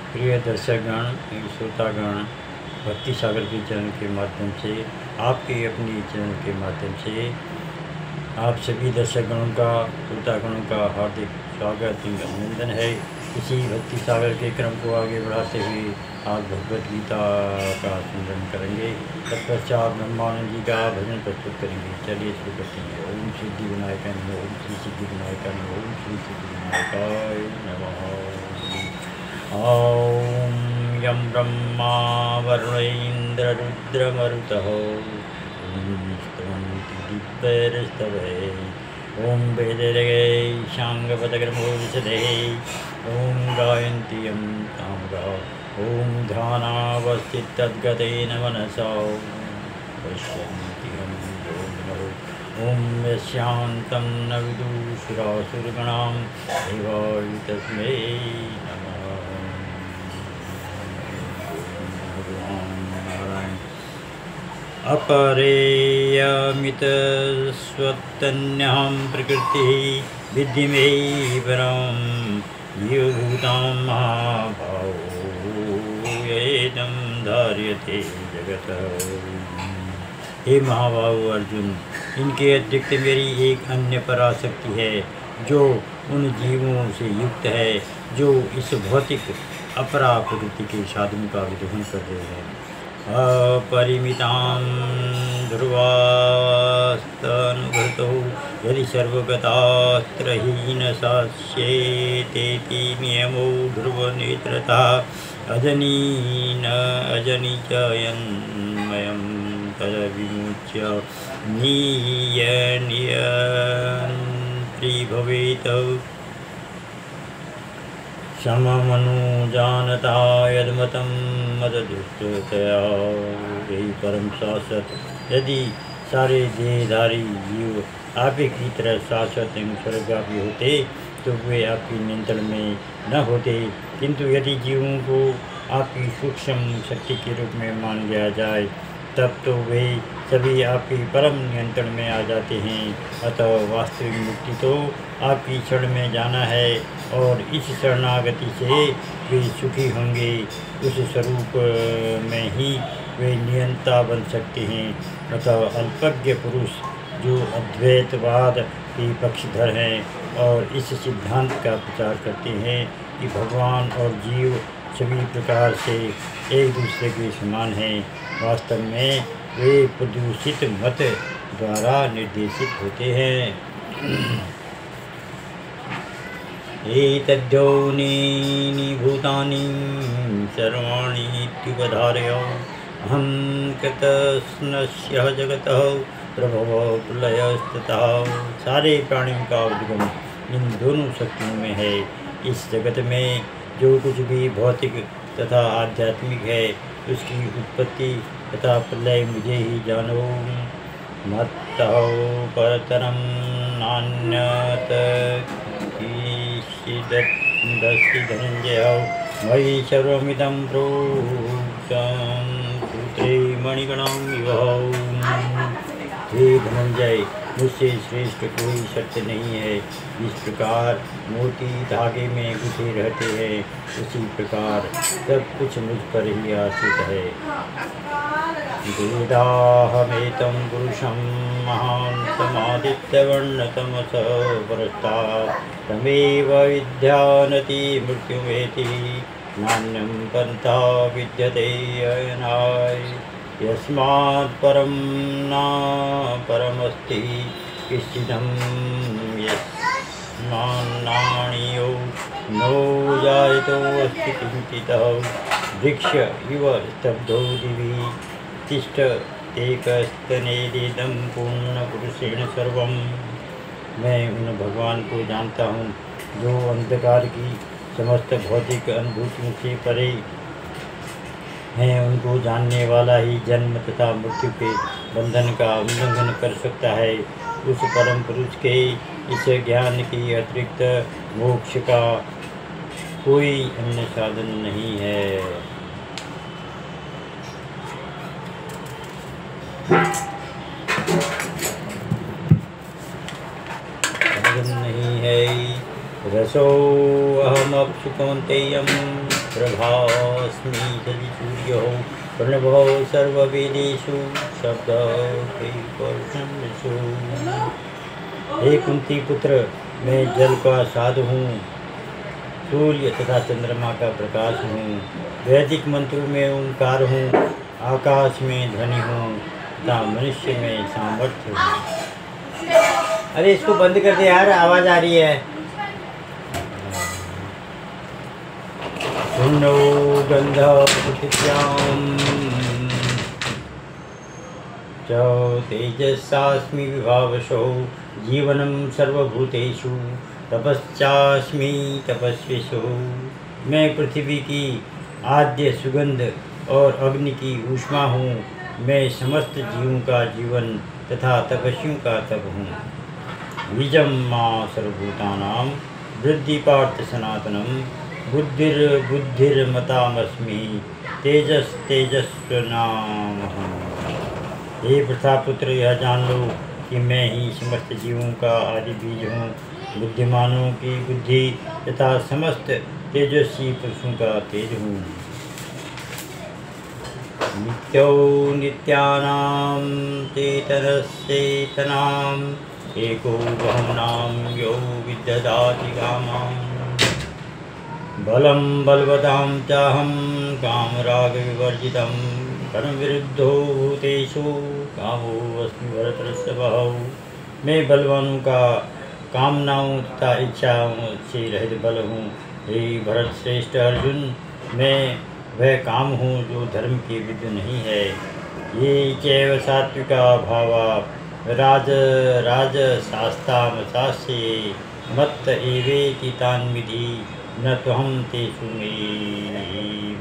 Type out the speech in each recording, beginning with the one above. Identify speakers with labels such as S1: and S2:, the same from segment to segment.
S1: प्रिय दर्शकगण, श्रोतागण, भक्ति सागर के चैनल के माध्यम से, आपके अपनी चैनल के माध्यम से आप सभी दर्शकगणों का, श्रोतागणों का हार्दिक स्वागत एवं अभिनंदन है। इसी भक्ति सागर के क्रम को आगे बढ़ाते हुए आज भगवत गीता का सिमरन करेंगे। तत्पश्चात ब्रह्मानंद जी का भजन प्रस्तुत करेंगे। चलिए शुरू करते हैं। ओम सिद्धि विनायक नमः, ओम श्री सिद्धि विनायक नमः, ओम श्री सिद्धि विनायकाय नमः। ॐ यं ब्रह्मा वरुणेन्द्र रुद्रमरुतः स्तवन्ति दिव्यैस्तवैः, ॐ वेदैर्गे शाङ्गपदक्रमोपनिषदैः, ॐ गायन्ति यं तामगाः, ॐ ध्यानावस्थितद्गतेन मनसा पश्यन्ति यं योगिनः, ॐ यस्यान्तं न विदुषुरासुरगणां देवाय तस्मै नमः। अपरेयमितस्वत्तन्यहं प्रकृतिः विद्धि मे परं जीवभूतां महाभावो येदं धार्यते जगतः। हे महाबाहु अर्जुन, इनके अतिरिक्त मेरी एक अन्य पराशक्ति है जो उन जीवों से युक्त है जो इस भौतिक अपरा प्रकृति के साधन का विरोध करते हैं। अपरिमितां ध्रुवास्तनुभृतो यदि सर्वगतास्त्रहीन सास्येतेति नियमो ध्रुवनेत्रता अजनीन अजनिचयन्मयं तद्विमुच्य नियन्त्री भवेत्। सममनुजानता यद्मतं मददुष्टतया, यही परम शाश्वत। यदि सारे देहधारी जीव आप की तरह शाश्वत एवं स्वर्गव्यापी होते तो वे आपके नियंत्रण में न होते, किंतु यदि जीवों को आपकी सूक्ष्म शक्ति के रूप में मान लिया जाए तब तो वे सभी आपके परम नियंत्रण में आ जाते हैं। अतः वास्तविक मुक्ति तो आपकी शरण में जाना है और इस शरणागति से वे सुखी होंगे। उस स्वरूप में ही वे नियंता बन सकते हैं। अतः अल्पज्ञ पुरुष जो अद्वैतवाद के पक्षधर हैं और इस सिद्धांत का प्रचार करते हैं कि भगवान और जीव सभी प्रकार से एक दूसरे के समान हैं, वास्तव में वे प्रदूषित मत द्वारा निर्देशित होते हैं। एतद्योनीनि भूतानि सर्वाणि इत्युपधारय अहं कृतस्नस्य जगतः प्रभवः प्रलयस्ततः। सारे प्राणियों का उद्गम इन दोनों शक्तियों में है। इस जगत में जो कुछ भी भौतिक तथा आध्यात्मिक है उसकी उत्पत्ति तथा प्रलय मुझे ही जानो। मत्तः परतरं नान्यत् किञ्चिदस्ति धनञ्जय, मयि सर्वमिदं प्रोक्तं सूत्रे मणिगणं इव। हे धनंजय, मुझसे श्रेष्ठ कोई सत्य नहीं है। इस प्रकार मोती धागे में गुथे रहते हैं उसी प्रकार सब कुछ मुझ पर ही आश्रित है। वेदाहमेतं पुरुषं महान्तमादित्यवर्णतमसः परस्तात् तमेव विद्यानति मृत्युमेति नान्यं पन्था विद्यते अयनाय। यस्मात् परं न परमस्ति किञ्चिदं यस्मान्नाणीयो नो जायतो अस्ति किञ्चित्। वृक्ष इव स्तब्धो दिवि तिष्ठत्येकस्तनेदिदं पूर्णपुरुषेण सर्वम्। मैं उन भगवान को जानता हूँ जो अंधकार की समस्त भौतिक अनुभूतियों से परे हैं। उनको जानने वाला ही जन्म तथा मृत्यु के बंधन का उल्लंघन कर सकता है। उस परम पुरुष के इस ज्ञान के अतिरिक्त मोक्ष का कोई अन्य साधन नहीं है। साधन नहीं है। रसो अहमप्सु कौन्तेयं प्रभास्मि यदि सूर्यो प्रणवो सर्ववेदेषु शब्दोपनिषत्सु। हे कुंती पुत्र, मैं जल का साधु हूँ, सूर्य तथा चंद्रमा का प्रकाश हूँ, वैदिक मंत्रों में ओंकार हूँ, आकाश में ध्वनि हूँ तथा मनुष्य में सामर्थ्य हूँ। अरे इसको बंद कर दे यार, आवाज़ आ रही है। सुनो गंध पृथिव्यां च तेजसास्मि विभावसो जीवनं सर्वभूतेषु तपश्चास्मि तपस्विषु। मैं पृथ्वी की आद्य सुगंध और अग्नि की ऊष्मा हूँ। मैं समस्त जीवों का जीवन तथा तपस्वियों का तप हूँ। बीजम माँ सर्वभूतानां वृद्धि पार्थ सनातनम बुद्धिर्मतामस्मि तेजस तेजस्वनामहम्। हे प्रथापुत्र, यह जान लो कि मैं ही समस्त जीवों का आदि बीज हूँ, बुद्धिमानों की बुद्धि तथा समस्त तेजस्वी पुरुषों का तेज हूँ। नित्यो नित्यानां चेतनश्चेतनाम् एको बहूनां यो विदधाति कामान्। बलं बलवतां चाहं कामरागविवर्जितं कर्मविरुद्धो भूतेषु कामोऽस्मि भरतर्षभः। मैं बलवानों का कामनाओं तथा इच्छाओं से रहित बल हूँ। हे भरत श्रेष्ठ अर्जुन, मैं वह काम हूँ जो धर्म के विरुद्ध नहीं है। ये चैव सात्विका भावा राजशास्तामशास्ये मत्त एवेति तान् विधि न त्वहं तेषु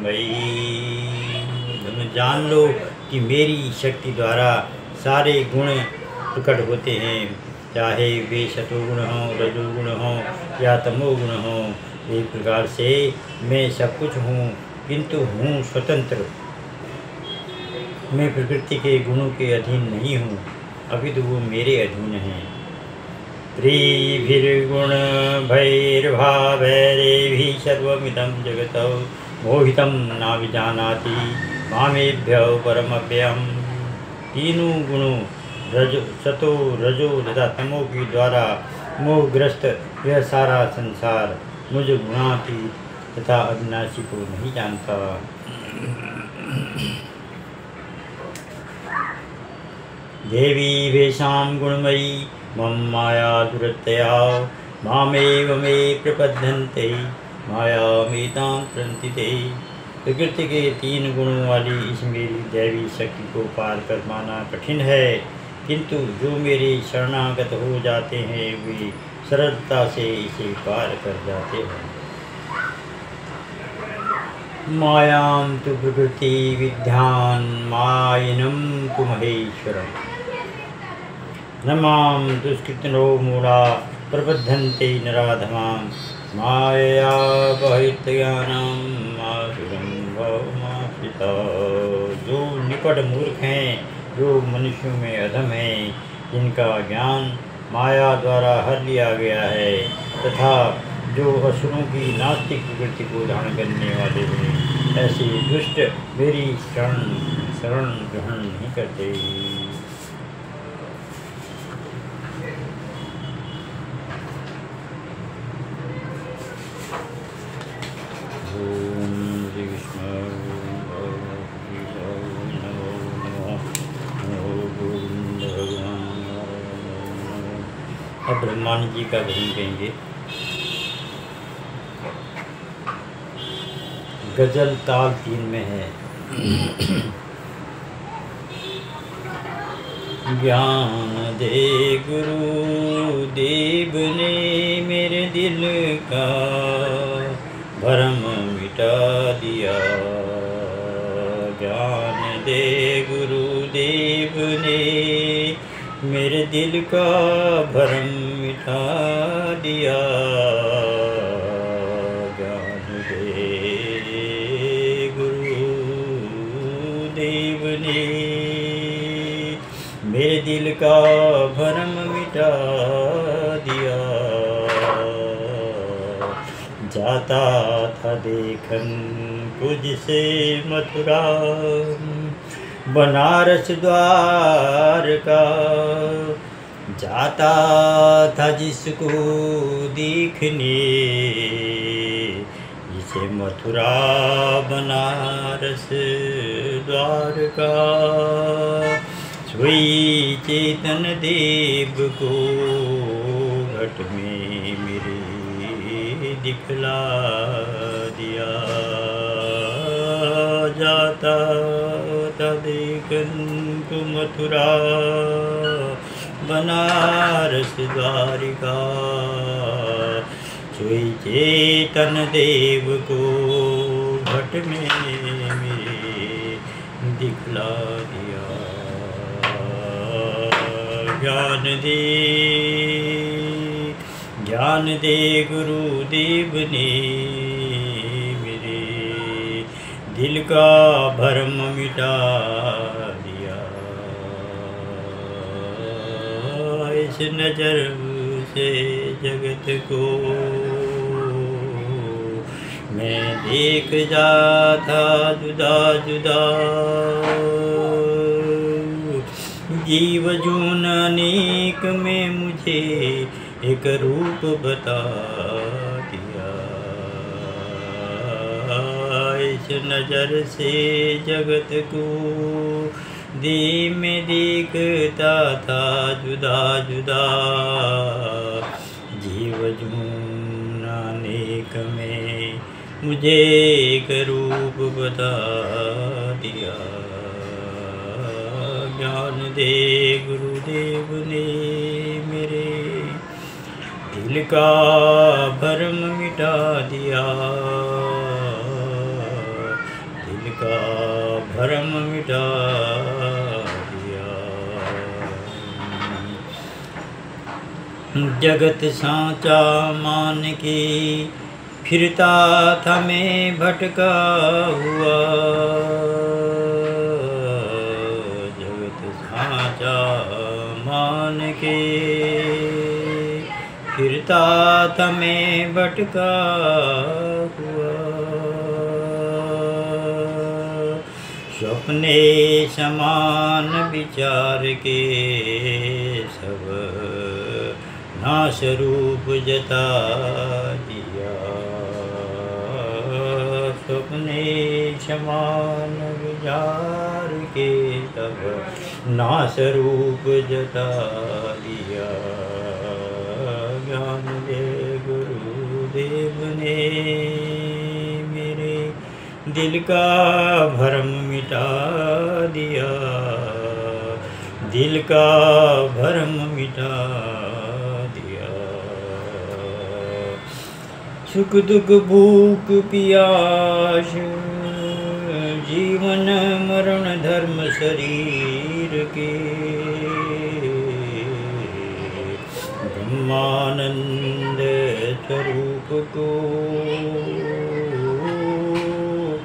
S1: मयि। तुम जान लो कि मेरी शक्ति द्वारा सारे गुण प्रकट होते हैं, चाहे वे सतोगुण हों, रजोगुण हों या तमोगुण हों। एक प्रकार से मैं सब कुछ हूँ, किंतु हूँ स्वतंत्र। मैं प्रकृति के गुणों के अधीन नहीं हूँ, अपितु वो मेरे अधीन हैं। त्रिभिर्गुणभैर्भावैरेभिः सर्वमिदं जगत् मोहितं नाभिजानाति मामेभ्यो परमव्ययम्। तीनों गुणों सतो रजो तथा तमो के द्वारा मोहग्रस्त यह सारा संसार मुझ गुणातीत तथा अविनाशी को नहीं जानता। देवी वेशां गुणमयी मम माया दुरत्यया मामेव मे प्रपद्यन्ते मायामेतां तरन्ति ते। प्रकृति के तीन गुणों वाली इस मेरी दैवी शक्ति को पार कर पाना कठिन है, किंतु जो मेरे शरणागत हो जाते हैं वे सरलता से इसे पार कर जाते हैं। मायां तु प्रकृति विद्यान मायिनं तु महेश्वरम्। न मां दुष्कृतिनो मूढा प्रबद्धन्ते नराधमां मायया बहिर्ज्ञानं मासुरं भवमाश्रिता। जो निकट मूर्ख हैं, जो मनुष्यों में अधम हैं, जिनका ज्ञान माया द्वारा हर लिया गया है, तथा जो असुरों की नास्तिक प्रकृति को धारण करने वाले हैं, ऐसे दुष्ट मेरी शरण ग्रहण नहीं करते। अब ब्रह्मांड जी का भजन कहेंगे। गजल ताल 3 में है। ज्ञान दे गुरु देव ने मेरे दिल का भरम मिटा दिया। ज्ञान दे गुरु देव ने मेरे दिल का भरम मिटा दिया। ज्ञान दे गुरुदेव ने मेरे दिल का भरम मिटा दिया। जाता था था देखन तुझसे मथुरा बनारस द्वारका, जाता था जिसको देखने जिसे मथुरा बनारस द्वारका, सोई चेतन देव को घट में मेरे दिखला दिया, जाता था देखन को मथुरा बनारस द्वारिका, सोई चेतन देव को घट में मेरे दिखला दिया। ज्ञान दे गुरुदेव ने मेरे दिल का भरम मिटा दिया, इस नजर से जगत को मैं देख जाता जुदा जुदा, जीव जून अनेक में मुझे एक रूप बता दिया, इस नजर से जगत को दे में देखता था जुदा जुदा, जीव जून अनेक में मुझे एक रूप बता दिया। ज्ञान दे गुरुदेव ने मेरे दिल का भरम मिटा दिया, दिल का भरम मिटा दिया। जगत सांचा मान के फिरता था मैं भटका हुआ, मान के फिरता था मैं भटका हुआ, स्वप्ने समान विचार के सब नाश रूप जता दिया, स्वप्ने समान विचार के सब नाश रूप जता दिया। ज्ञान दे गुरुदेव ने मेरे दिल का भरम मिटा दिया, दिल का भरम मिटा दिया। सुख दुख भूख प्यास जीवन मरण धर्म शरीर के, ब्रह्मानंद स्वरूप को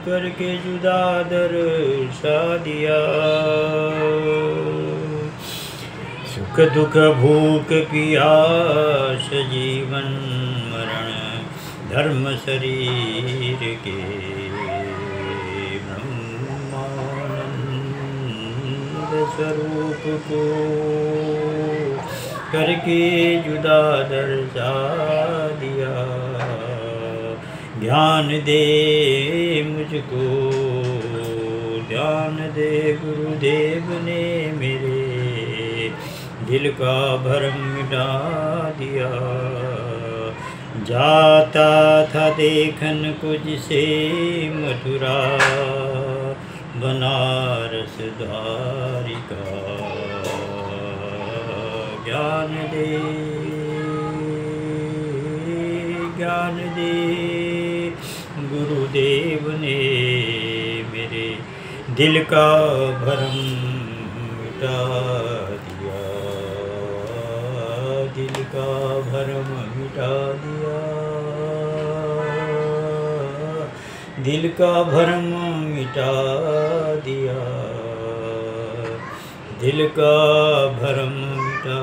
S1: करके जुदा दर्शा दिया, सुख दुख भूख प्यास जीवन मरण धर्म शरीर के, स्वरूप को करके जुदा दर्शा दिया। ज्ञान दे मुझको ज्ञान दे गुरुदेव ने मेरे दिल का भरम मिटा दिया, जाता था देखन को जिसे मथुरा बनारस द्वारिका। ज्ञान दे गुरुदेव ने मेरे दिल का भरम मिटा दिया, दिल का भरम मिटा दिया, दिल का भरम मिटा दिया, दिल का भरम मिटा